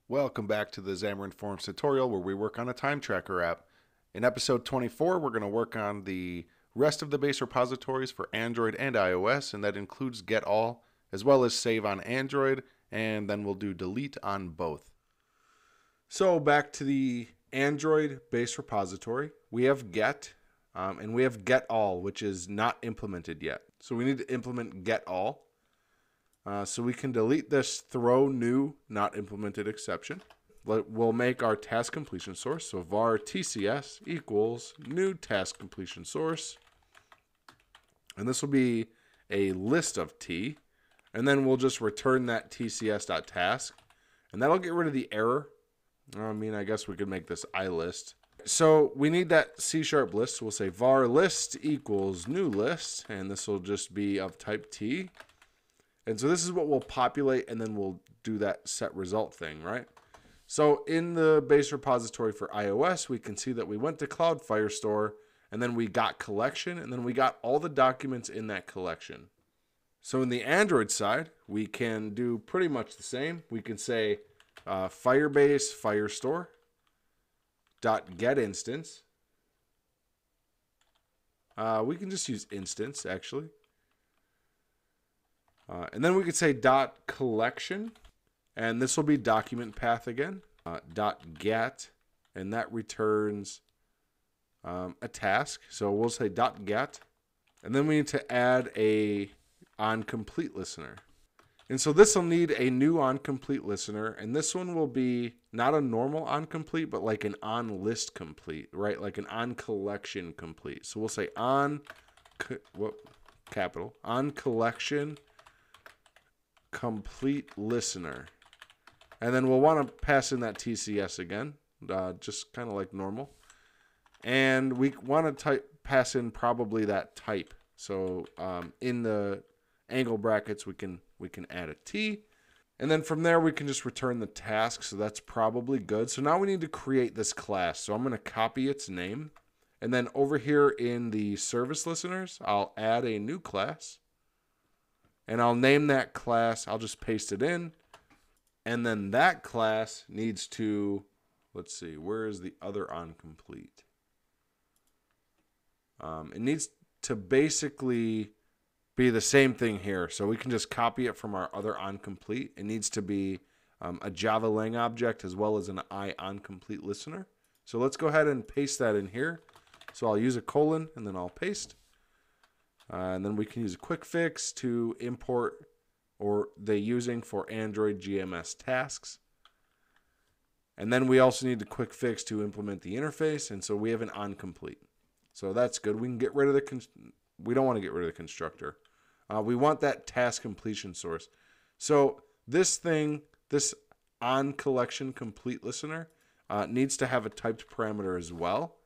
Welcome back to the Xamarin Forms tutorial where we work on a time tracker app. In episode 24, we're going to work on the rest of the base repositories for Android and iOS, and that includes GetAll, as well as save on Android, and then we'll do delete on both. So back to the Android base repository, we have Get, and we have GetAll, which is not implemented yet. So we need to implement GetAll. So we can delete this throw new not implemented exception. We'll make our task completion source. So var TCS equals new task completion source. And this will be a list of T. And then we'll just return that TCS.task. And that'll get rid of the error. I guess we could make this iList. So we need that C# list. So we'll say var list equals new list. And this will just be of type T. And so this is what we'll populate, and then we'll do that set result thing, right? So in the base repository for iOS, we can see that we went to Cloud Firestore, and then we got collection, and then we got all the documents in that collection. So in the Android side, we can do pretty much the same. We can say Firebase Firestore .getInstance. We can just use instance, actually. And then we could say .collection, and this will be document path again, .get, and that returns a task. So we'll say .get, and then we need to add a onComplete listener. And so this will need a new onComplete listener, and this one will be not a normal onComplete, but like an onList complete, right? Like an onCollection complete. So we'll say onCollection complete listener, and then we'll want to pass in that TCS again, just kind of like normal, and we want to pass in probably that type. So in the angle brackets we can add a T, and then from there we can just return the task. So that's probably good. So now we need to create this class. So I'm going to copy its name, and then over here in the service listeners I'll add a new class. And I'll name that class, I'll just paste it in. And then that class needs to, let's see, where is the other onComplete? It needs to basically be the same thing here. So we can just copy it from our other onComplete. It needs to be a Java Lang object as well as an onComplete listener. So let's go ahead and paste that in here. So I'll use a colon and then I'll paste. And then we can use a quick fix to import or the using for Android GMS tasks. And then we also need the quick fix to implement the interface. And so we have an onComplete. So that's good. We can get rid of we don't want to get rid of the constructor. We want that task completion source. So this onCollection complete listener needs to have a typed parameter as well.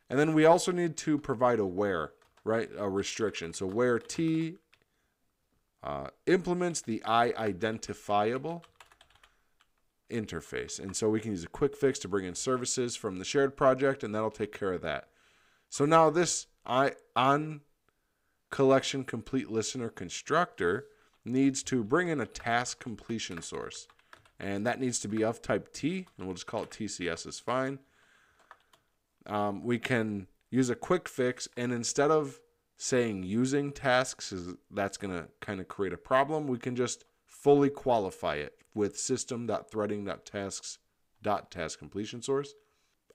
And then we also need to provide a where. Right, a restriction. So where T implements the identifiable interface. And so we can use a quick fix to bring in services from the shared project, and that'll take care of that. So now this onCollection complete listener constructor needs to bring in a task completion source. And that needs to be of type T, and we'll just call it TCS is fine. We can use a quick fix, and instead of saying using tasks, that's going to kind of create a problem, we can just fully qualify it with system.threading.tasks.task completion source.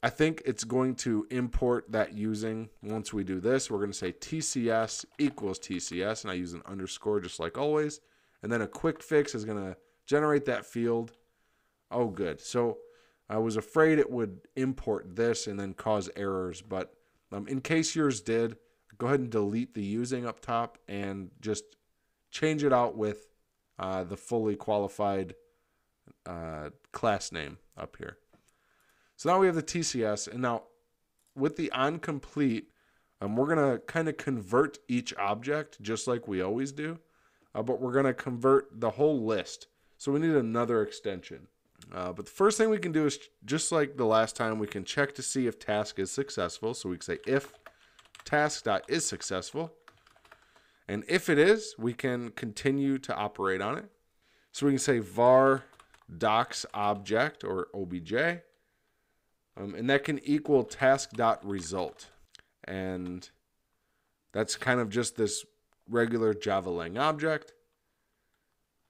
I think it's going to import that using. Once we do this, we're going to say TCS equals TCS, and I use an underscore just like always. And then a quick fix is going to generate that field. Oh, good. So I was afraid it would import this and then cause errors, but in case yours did, go ahead and delete the using up top and just change it out with the fully qualified class name up here. So now we have the TCS, and now with the onComplete, we're going to kind of convert each object just like we always do, but we're going to convert the whole list. So we need another extension. But the first thing we can do is, just like the last time, we can check to see if task is successful. So we can say if task.is successful. And if it is, we can continue to operate on it. So we can say var docs object or obj, and that can equal task.result. And that's kind of just this regular Java Lang object.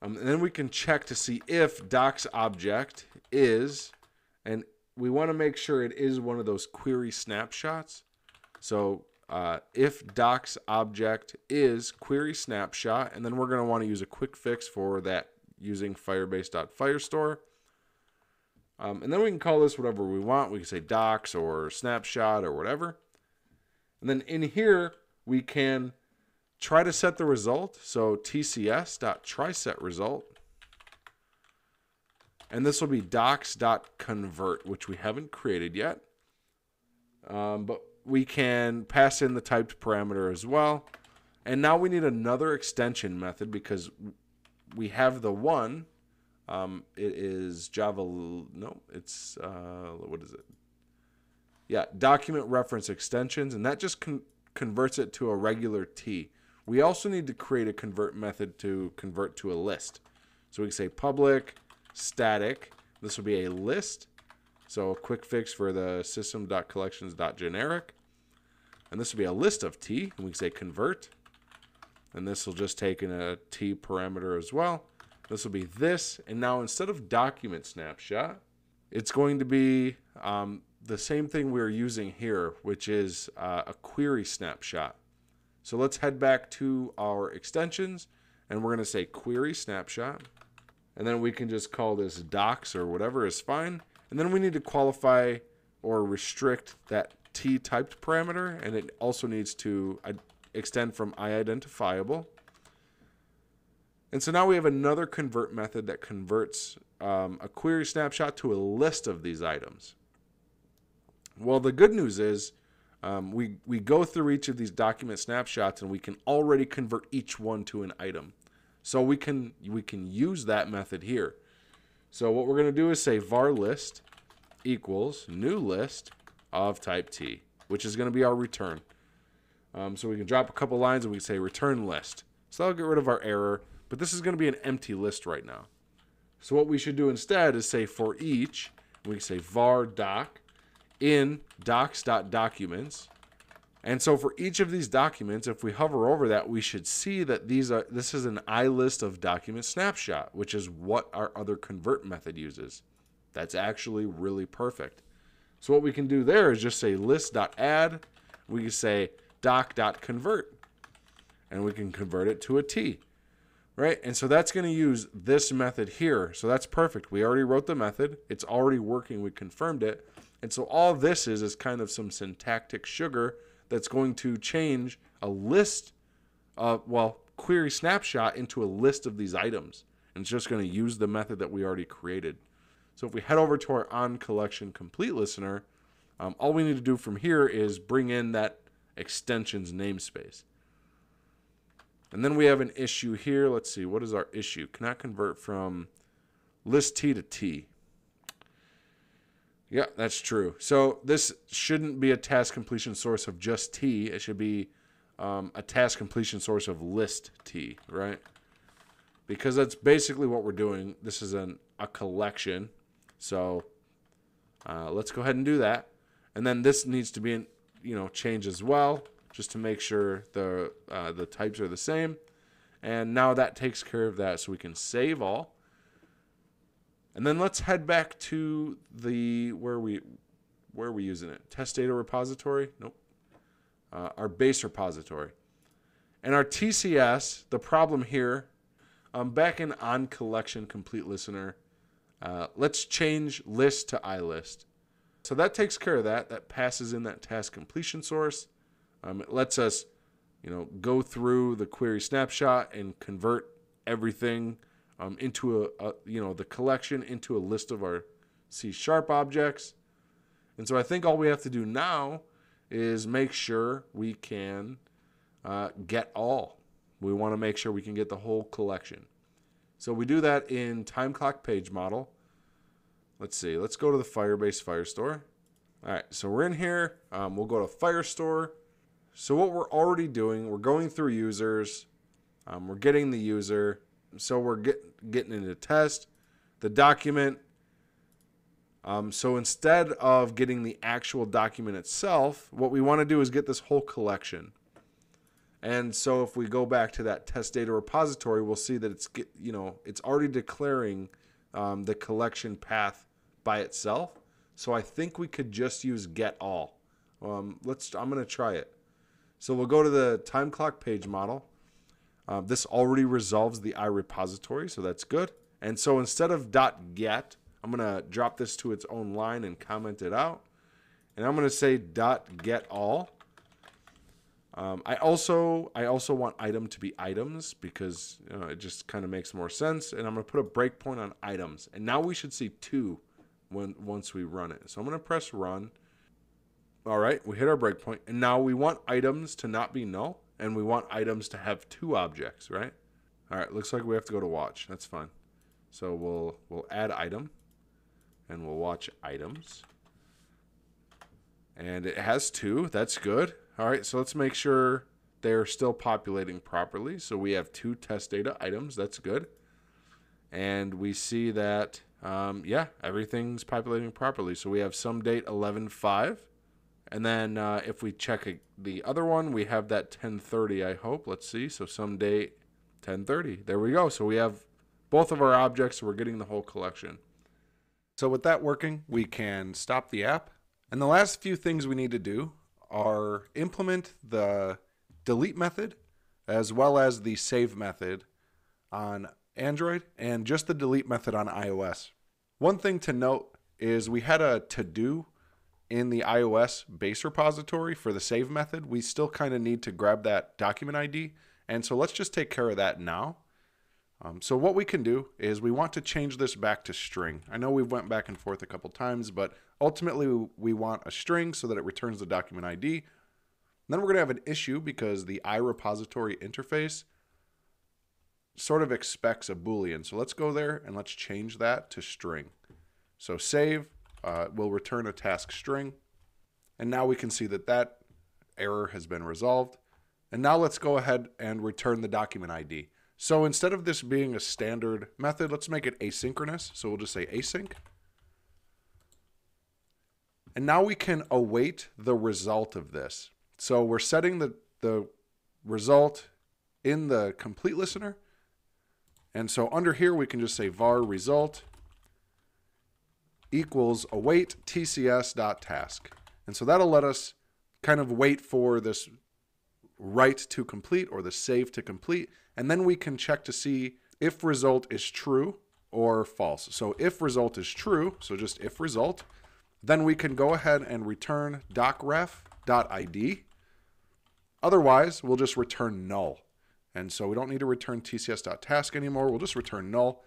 And then we can check to see if docs object is, and we want to make sure it is one of those query snapshots. So if docs object is query snapshot, and then we're going to want to use a quick fix for that using Firebase.Firestore. And then we can call this whatever we want. We can say docs or snapshot or whatever. And then in here, we can try to set the result. So tcs.trySetResult. And this will be docs.convert, which we haven't created yet. But we can pass in the typed parameter as well. And now we need another extension method because we have the one. It is Java, no, it's, what is it? Yeah, document reference extensions, and that just converts it to a regular T. We also need to create a convert method to convert to a list. So we can say public static. This will be a list. So a quick fix for the system.collections.generic. And this will be a list of T, and we can say convert. And this will just take in a T parameter as well. This will be this, and now instead of document snapshot, it's going to be the same thing we're using here, which is a query snapshot. So let's head back to our extensions, and we're going to say query snapshot. And then we can just call this docs or whatever is fine. And then we need to qualify or restrict that T typed parameter, and it also needs to extend from identifiable. And so now we have another convert method that converts a query snapshot to a list of these items. Well, the good news is we go through each of these document snapshots and we can already convert each one to an item. So we can use that method here. So what we're going to do is say var list equals new list of type T, which is going to be our return. So we can drop a couple lines and we can say return list. So that'll get rid of our error, but this is going to be an empty list right now. So what we should do instead is say for each, we can say var doc in docs.documents. And so for each of these documents, if we hover over that, we should see that this is an iList of document snapshot, which is what our other convert method uses. That's actually really perfect. So what we can do there is just say list.add. We can say doc.convert, and we can convert it to a T, right? And so that's going to use this method here. So that's perfect. We already wrote the method. It's already working. We confirmed it. And so all this is kind of some syntactic sugar that's going to change a list of, query snapshot into a list of these items. And it's just going to use the method that we already created. So if we head over to our onCollection complete listener, all we need to do from here is bring in that extensions namespace. And then we have an issue here. Let's see, what is our issue? Cannot convert from list T to T. Yeah, that's true. So this shouldn't be a task completion source of just T. It should be a task completion source of list T, right? Because that's basically what we're doing. This is a collection. So let's go ahead and do that. And then this needs to be changed as well, just to make sure the types are the same. And now that takes care of that, so we can save all. And then let's head back to the where are we using it? Test data repository? Nope. Our base repository. And our TCS, the problem here, back in onCollection complete listener, let's change list to iList. So that takes care of that. That passes in that task completion source. It lets us, go through the query snapshot and convert everything into the collection into a list of our C# objects. And so I think all we have to do now is make sure we can get all. We want to make sure we can get the whole collection. So we do that in time clock page model. Let's see. Let's go to the Firebase Firestore. All right, so we're in here. We'll go to Firestore. So what we're already doing, we're going through users. We're getting the user. So we're getting into test. the document. So instead of getting the actual document itself, what we want to do is get this whole collection. And so if we go back to that test data repository, we'll see that it's already declaring the collection path by itself. So I think we could just use GetAll. I'm going to try it. So we'll go to the time clock page model. This already resolves the iRepository, so that's good. And so instead of .get, I'm going to drop this to its own line and comment it out. And I'm going to say .getAll. I also want item to be items because it just kind of makes more sense. And I'm going to put a breakpoint on items. And now we should see 2 once we run it. So I'm going to press run. All right, we hit our breakpoint. And now we want items to not be null. And we want items to have 2 objects, right? All right, looks like we have to go to watch. That's fine. So we'll add item. And we'll watch items. And it has 2. That's good. All right, so let's make sure they're still populating properly. So we have 2 test data items. That's good. And we see that, everything's populating properly. So we have some date 11/5. And then if we check the other one, we have that 10:30, I hope. Let's see. So some date 10:30. There we go. So we have both of our objects. So we're getting the whole collection. So with that working, we can stop the app. And the last few things we need to do are implement the delete method as well as the save method on Android and just the delete method on iOS. One thing to note is we had a to-do in the iOS base repository for the save method. We still kind of need to grab that document ID. And so let's just take care of that now. So what we can do is we want to change this back to string. I know we've went back and forth a couple times, but ultimately we want a string so that it returns the document ID. And then we're going to have an issue because the iRepository interface sort of expects a Boolean. So let's go there and let's change that to string. So save will return a task string. And now we can see that that error has been resolved. And now let's go ahead and return the document ID. So instead of this being a standard method, let's make it asynchronous. So we'll just say async. And now we can await the result of this. So we're setting the result in the complete listener. And so under here, we can just say var result equals await tcs.task. And so that'll let us kind of wait for this write to complete or the save to complete. And then we can check to see if result is true or false. So if result is true, so just if result, then we can go ahead and return docref.id. Otherwise, we'll just return null. And so we don't need to return tcs.task anymore. We'll just return null.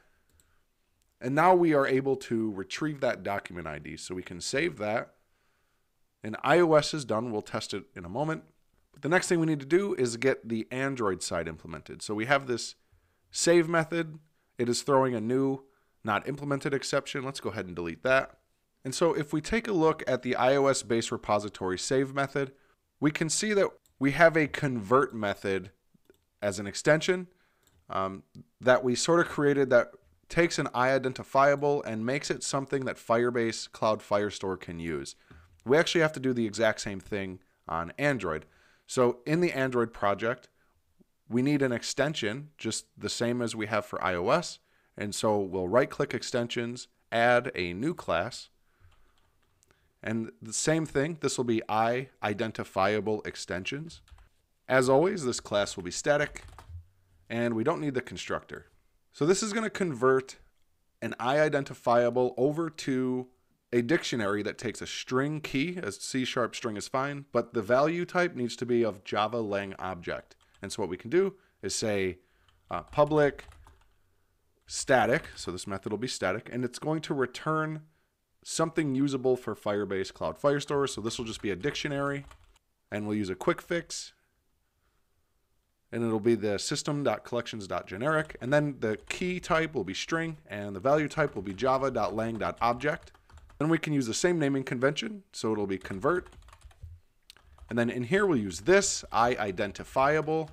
And now we are able to retrieve that document ID. So we can save that. And iOS is done. We'll test it in a moment. But the next thing we need to do is get the Android side implemented. So we have this save method. It is throwing a new not implemented exception. Let's go ahead and delete that. And so if we take a look at the iOS base repository save method, we can see that we have a convert method as an extension that we sort of created that takes an identifiable and makes it something that Firebase Cloud Firestore can use. We actually have to do the exact same thing on Android. So in the Android project, we need an extension just the same as we have for iOS. And so we'll right-click extensions, add a new class. And the same thing, this will be identifiable extensions. As always, this class will be static, and we don't need the constructor. So this is going to convert an identifiable over to a dictionary that takes a string key, as C# string is fine, but the value type needs to be of Java Lang object. And so what we can do is say public static, so this method will be static, and it's going to return something usable for Firebase Cloud Firestore. So this will just be a dictionary, and we'll use a quick fix, and it'll be the system.collections.generic, and then the key type will be string, and the value type will be java.lang.object. Then we can use the same naming convention, so it'll be convert. And then in here we'll use this identifiable,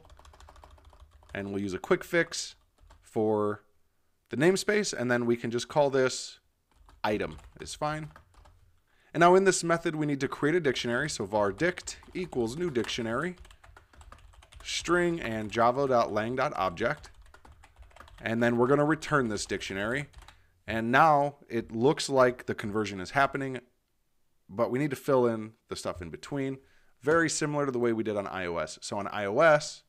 and we'll use a quick fix for the namespace, and then we can just call this item is fine. And now in this method, we need to create a dictionary. So var dict equals new dictionary, string and java.lang.object. And then we're going to return this dictionary. And now it looks like the conversion is happening, but we need to fill in the stuff in between. Very similar to the way we did on iOS. So on iOS,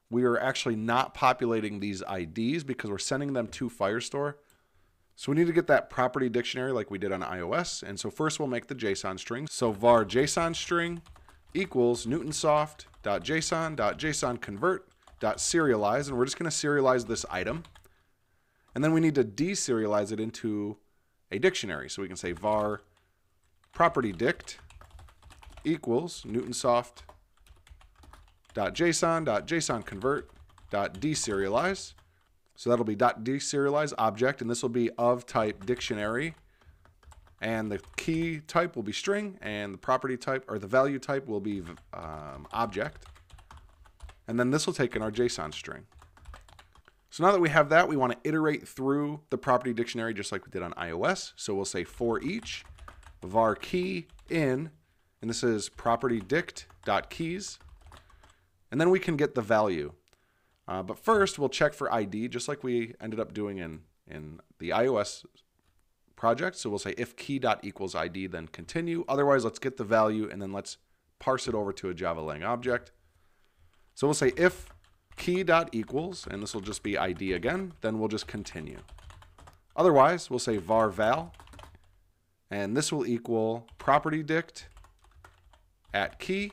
we are actually not populating these IDs because we're sending them to Firestore. So we need to get that property dictionary like we did on iOS. And so first we'll make the JSON string. So var JSON string equals newtonsoft.json.jsonconvert.serialize. And we're just going to serialize this item. And then we need to deserialize it into a dictionary. So we can say var property dict equals newtonsoft.json.jsonconvert.deserialize. So that'll be .deserialize object, and this will be of type dictionary. And the key type will be string, and the property type, or the value type, will be object. And then this will take in our JSON string. So now that we have that, we want to iterate through the property dictionary just like we did on iOS. So we'll say for each var key in, and this is property dict.keys. And then we can get the value. But first, we'll check for ID, just like we ended up doing in the iOS project. So we'll say if key.equals ID, then continue. Otherwise, let's get the value, and then let's parse it over to a Java Lang object. So we'll say if key.equals, and this will just be ID again, then we'll just continue. Otherwise, we'll say var val, and this will equal property dict at key.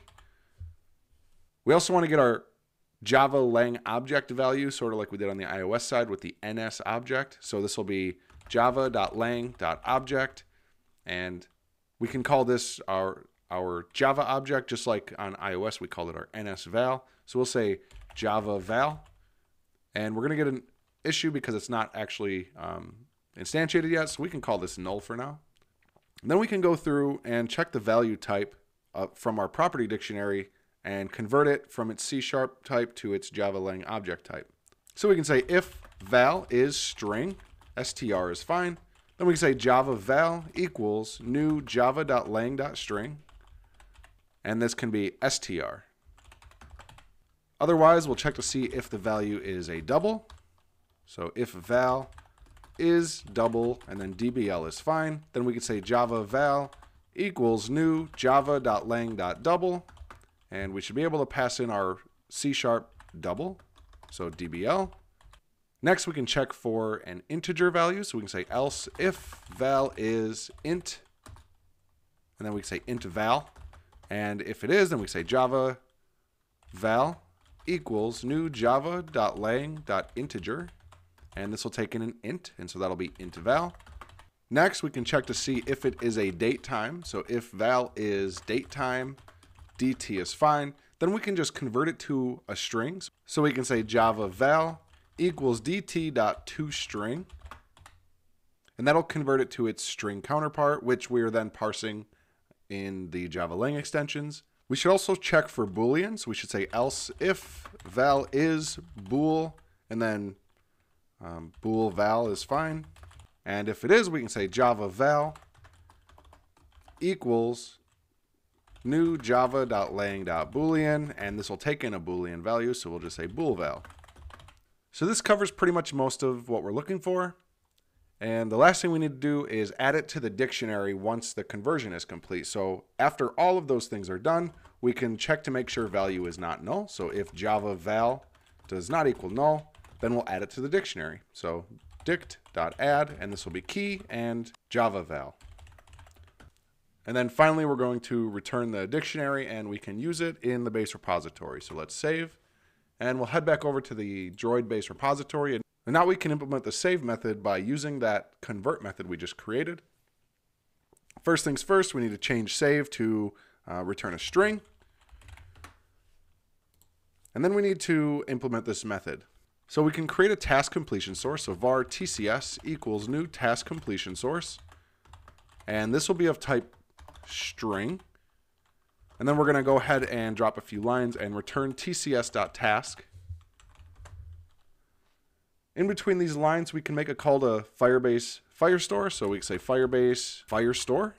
We also want to get our Java Lang object value, sort of like we did on the iOS side with the NS object. So this will be java.lang.object, and we can call this our Java object, just like on iOS we called it our NS val. So we'll say Java val, and we're going to get an issue because it's not actually instantiated yet, so we can call this null for now. And then we can go through and check the value type from our property dictionary and convert it from its C# type to its Java Lang object type. So we can say if val is string, str is fine. Then we can say Java val equals new java.lang.string, and this can be str. Otherwise, we'll check to see if the value is a double. So if val is double and then dbl is fine, then we can say Java val equals new java.lang.double, and we should be able to pass in our C# double, so dbl. Next, we can check for an integer value, so we can say else if val is int, and then we can say int val, and if it is, then we say Java val equals new java.lang.integer, and this will take in an int, and so that'll be int val. Next, we can check to see if it is a date time. So if val is date time, dt is fine. Then we can just convert it to a string. So we can say Java val equals dt.toString, and that'll convert it to its string counterpart, which we are then parsing in the Java Lang extensions. We should also check for booleans. We should say else if val is bool, and then bool val is fine. And if it is, we can say Java val equals new java.lang.boolean, and this will take in a boolean value, so we'll just say bool val. So this covers pretty much most of what we're looking for. And the last thing we need to do is add it to the dictionary once the conversion is complete. So after all of those things are done, we can check to make sure value is not null. So if Java val does not equal null, then we'll add it to the dictionary. So dict.add, and this will be key and Java val. And then finally, we're going to return the dictionary, and we can use it in the base repository. So let's save, and we'll head back over to the Droid base repository. And now we can implement the save method by using that convert method we just created. First things first, we need to change save to return a string. And then we need to implement this method. So we can create a task completion source. So var tcs equals new task completion source. And this will be of type string. And then we're going to go ahead and drop a few lines and return tcs.task. In between these lines, we can make a call to Firebase Firestore. So we can say Firebase Firestore.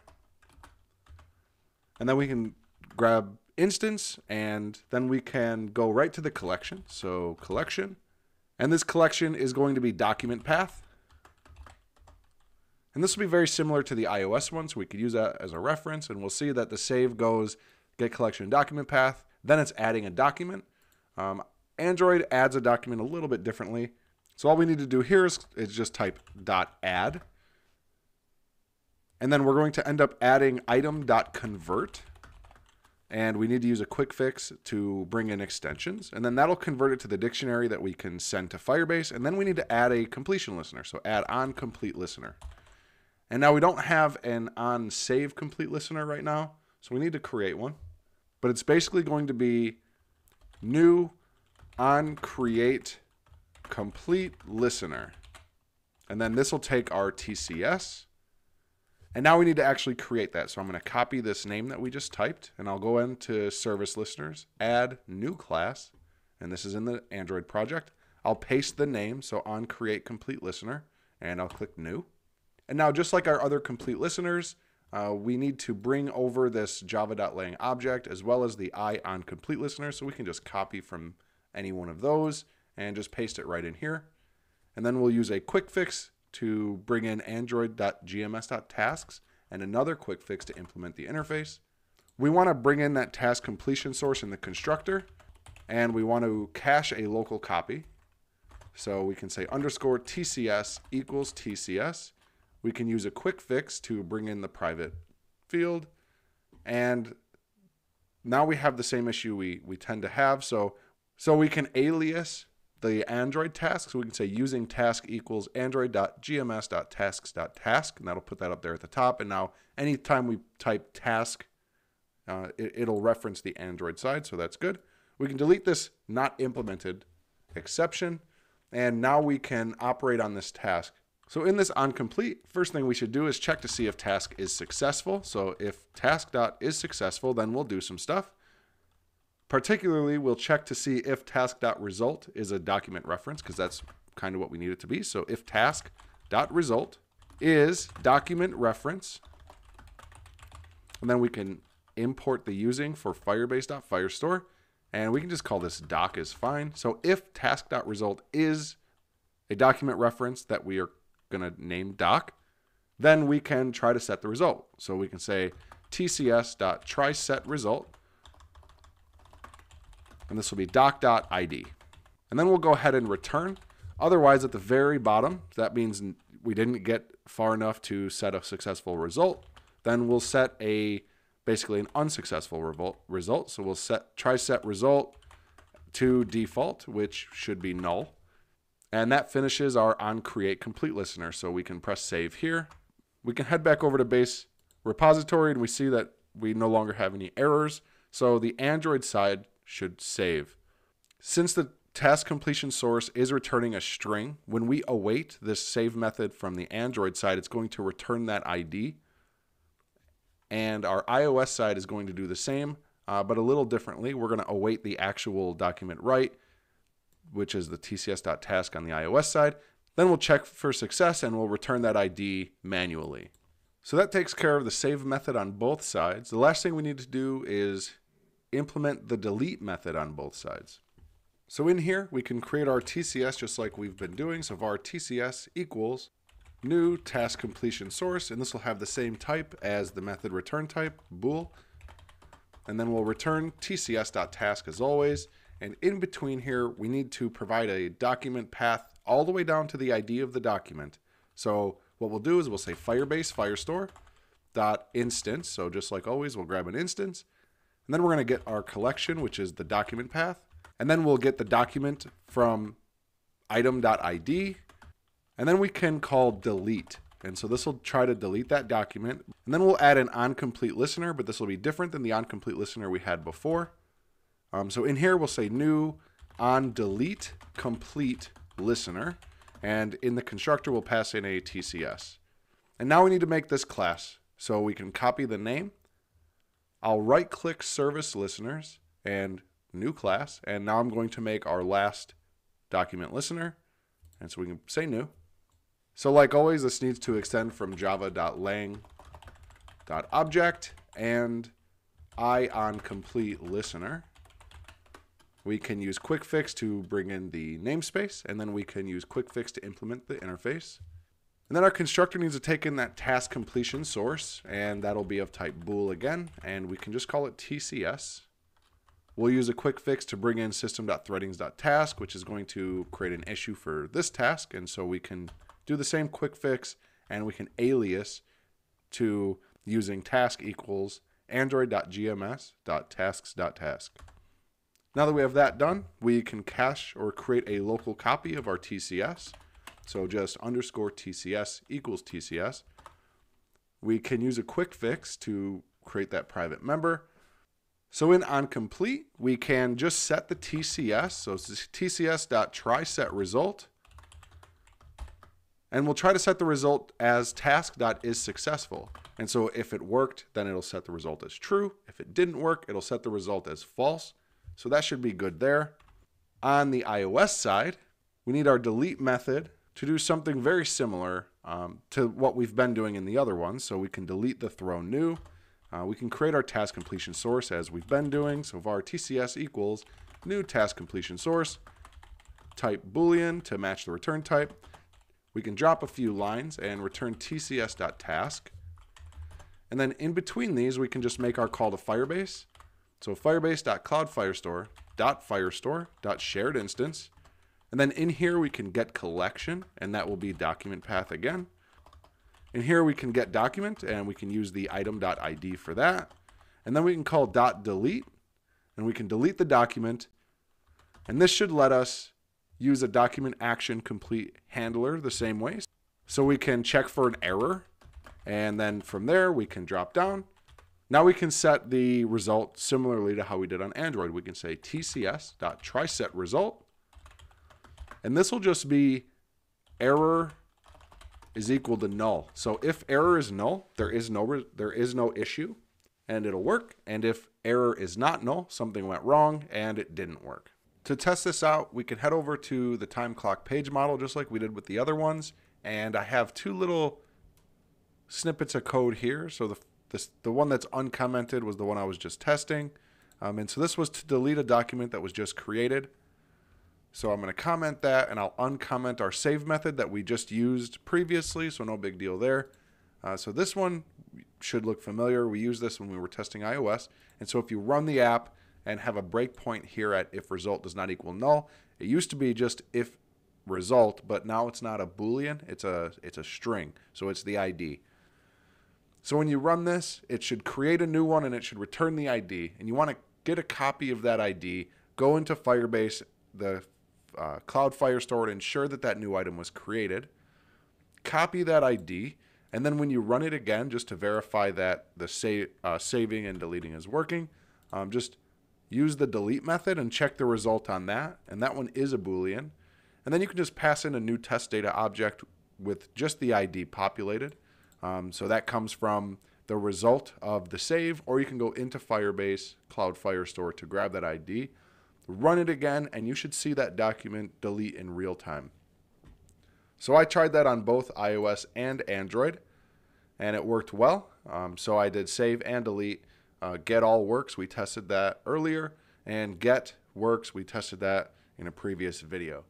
And then we can grab instance, and then we can go right to the collection. So collection. And this collection is going to be document path. And this will be very similar to the iOS one, so we could use that as a reference. And we'll see that the save goes get collection document path. Then it's adding a document. Android adds a document a little bit differently. So all we need to do here is just type .add. And then we're going to end up adding item.convert. And we need to use a quick fix to bring in extensions. And then that'll convert it to the dictionary that we can send to Firebase. And then we need to add a completion listener. So add on complete listener. And now we don't have an on save complete listener right now. So we need to create one. But it's basically going to be new on create complete listener. And then this will take our TCS. And now we need to actually create that. So I'm going to copy this name that we just typed, and I'll go into service listeners, add new class, and this is in the Android project. I'll paste the name, so on create complete listener, and I'll click new. And now just like our other complete listeners, we need to bring over this java.lang object as well as the I on complete listener. So we can just copy from any one of those and just paste it right in here. And then we'll use a quick fix to bring in android.gms.tasks and another quick fix to implement the interface. We want to bring in that task completion source in the constructor, and we want to cache a local copy. So we can say underscore TCS equals TCS. We can use a quick fix to bring in the private field. And now we have the same issue we tend to have. So we can alias the Android task. So we can say using task equals android.gms.tasks.task, and that'll put that up there at the top. And now anytime we type task, it'll reference the Android side. So that's good. We can delete this not implemented exception. And now we can operate on this task. So in this onComplete, first thing we should do is check to see if task is successful. So if task.is successful, then we'll do some stuff. Particularly, we'll check to see if task.result is a document reference, because that's kind of what we need it to be. So if task.result is document reference, and then we can import the using for firebase.firestore, and we can just call this doc is fine. So if task.result is a document reference that we are going to name doc, then we can try to set the result. So we can say tcs.trySetResult, and this will be doc.id. And then we'll go ahead and return. Otherwise, at the very bottom, that means we didn't get far enough to set a successful result. Then we'll set basically an unsuccessful result. So we'll set trySetResult to default, which should be null. And that finishes our onCreate complete listener. So we can press save here. We can head back over to base repository, and we see that we no longer have any errors. So the Android side should save. Since the task completion source is returning a string, when we await this save method from the Android side, it's going to return that ID. And our iOS side is going to do the same, but a little differently. We're going to await the actual document write, which is the tcs.task on the iOS side. Then we'll check for success, and we'll return that ID manually. So that takes care of the save method on both sides. The last thing we need to do is implement the delete method on both sides. So in here, we can create our TCS just like we've been doing. So var TCS equals new task completion source, and this will have the same type as the method return type, bool. And then we'll return tcs.task as always. And in between here, we need to provide a document path all the way down to the ID of the document. So what we'll do is we'll say Firebase Firestore .instance. So just like always, we'll grab an instance. And then we're going to get our collection, which is the document path. And then we'll get the document from item.id. And then we can call delete. And so this will try to delete that document. And then we'll add an onComplete listener, but this will be different than the onComplete listener we had before. So in here, we'll say new onDelete complete listener. And in the constructor, we'll pass in a TCS. And now we need to make this class. So we can copy the name. I'll right-click service listeners and new class. And now I'm going to make our last document listener. And so we can say new. So like always, this needs to extend from java.lang.object and onCompleteListener. We can use quick fix to bring in the namespace, and then we can use quick fix to implement the interface. And then our constructor needs to take in that task completion source, and that'll be of type bool again, and we can just call it TCS. We'll use a quick fix to bring in system.threadings.task, which is going to create an issue for this task, and so we can do the same quick fix, and we can alias to using task equals android.gms.tasks.task. Now that we have that done, we can cache or create a local copy of our TCS. So just underscore TCS equals TCS. We can use a quick fix to create that private member. So in onComplete, we can just set the TCS. So it's TCS.trySetResult. And we'll try to set the result as task.isSuccessful. And so if it worked, then it'll set the result as true. If it didn't work, it'll set the result as false. So that should be good there. On the iOS side, we need our delete method to do something very similar to what we've been doing in the other ones. So we can delete the throw new. We can create our task completion source as we've been doing. So var TCS equals new task completion source, type Boolean to match the return type. We can drop a few lines and return TCS.task. And then in between these, we can just make our call to Firebase. So firebase.cloudfirestore.firestore.shared_instance. And then in here we can get collection, and that will be document path again. In here we can get document, and we can use the item.id for that. And then we can call .delete, and we can delete the document. And this should let us use a document action complete handler the same way. So we can check for an error, and then from there we can drop down. Now we can set the result similarly to how we did on Android. We can say tcs.trySetResult. And this will just be error is equal to null. So if error is null, there is no issue, and it'll work. And if error is not null, something went wrong and it didn't work. To test this out, we can head over to the time clock page model just like we did with the other ones. And I have two little snippets of code here. So the one that's uncommented was the one I was just testing. And so this was to delete a document that was just created. So I'm going to comment that, and I'll uncomment our save method that we just used previously, so no big deal there. So this one should look familiar. We used this when we were testing iOS. And so if you run the app and have a breakpoint here at if result does not equal null, it used to be just if result, but now it's not a Boolean, it's a string, so it's the ID. So when you run this, it should create a new one and it should return the ID. And you want to get a copy of that ID, go into Firebase, the Cloud Firestore, and ensure that that new item was created. Copy that ID, and then when you run it again, just to verify that the saving and deleting is working, just use the delete method and check the result on that. And that one is a Boolean. And then you can just pass in a new test data object with just the ID populated. So that comes from the result of the save, or you can go into Firebase Cloud Firestore to grab that ID, run it again, and you should see that document delete in real time. So I tried that on both iOS and Android, and it worked well. So I did save and delete. GetAll works, we tested that earlier, and get works, we tested that in a previous video.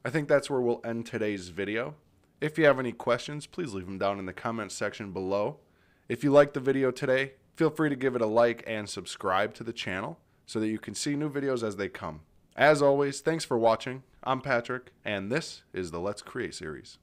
I think that's where we'll end today's video. If you have any questions, please leave them down in the comments section below. If you liked the video today, feel free to give it a like and subscribe to the channel so that you can see new videos as they come. As always, thanks for watching. I'm Patrick, and this is the Let's Create series.